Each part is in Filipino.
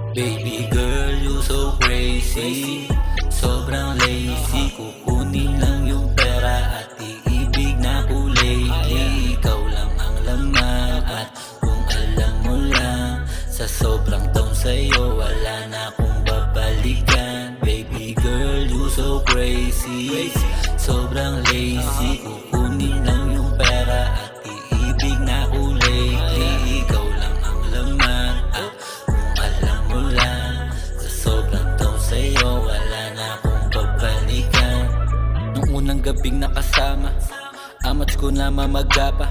Baby girl, you so crazy. Sobrang lazy, kukunin lang yung pera at iibig na kulay. Ikaw lang ang laman at kung alam mo lang, sa sobrang taon sa'yo wala na akong babalikan. Baby girl, you so crazy. Sobrang lazy, kukunin lang yung pera at iibig na kulay. Ikaw lang ang laman at kung alam mo lang, sa sobrang taon sa'yo wala na akong babalikan. Nung unang gabing nakasama, amats ko na mamagapa.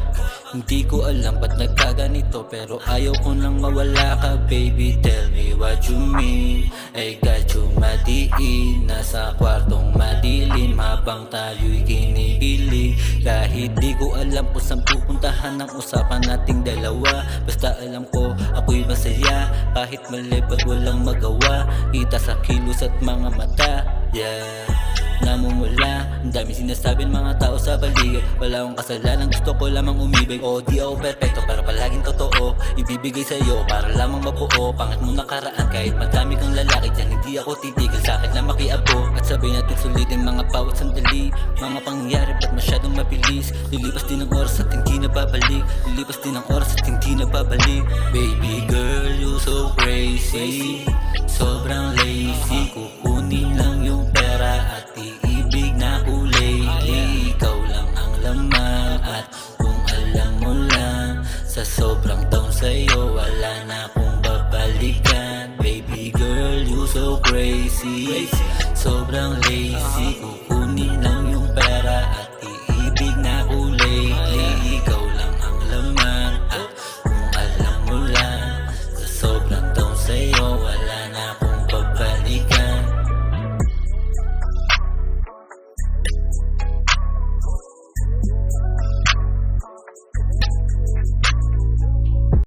Hindi ko alam ba't nagkaganito, pero ayaw ko nang mawala ka. Baby, tell me what you mean. I got you madiin, nasa kwartong madilim habang tayo'y kinikilig. Kahit di ko alam kung saan pupuntahan ang usapan nating dalawa, basta alam ko ako'y masaya. Kahit mali ba't walang magawa, kita sa kilos at mga mata. Yeah, namumula, ang dami sinasabi ng mga tao sa paligid. Wala akong kasalanan, gusto ko lamang umibig. O di ako perfecto, pero palaging totoo. Ibibigay sa'yo para lamang mabuo. Pangat mo nakaraan, kahit madami kang lalaki dyan, hindi ako titigil sa'kin na makiabo. At sabay natin sulitin mga bawat sandali. Mga pangyayari ba't masyadong mabilis. Lilipas din ang oras at hindi na babalik. Lilipas din ang oras at hindi na babalik. Baby girl, you so crazy. Sobrang lazy, kukunin lang yung pera at iibig na kulay. Ikaw lang ang laman at kung alam mo lang, sa sobrang taon sa'yo wala na akong babalikan. Baby girl, you so crazy. Sobrang lazy, kukunin lang yung pera at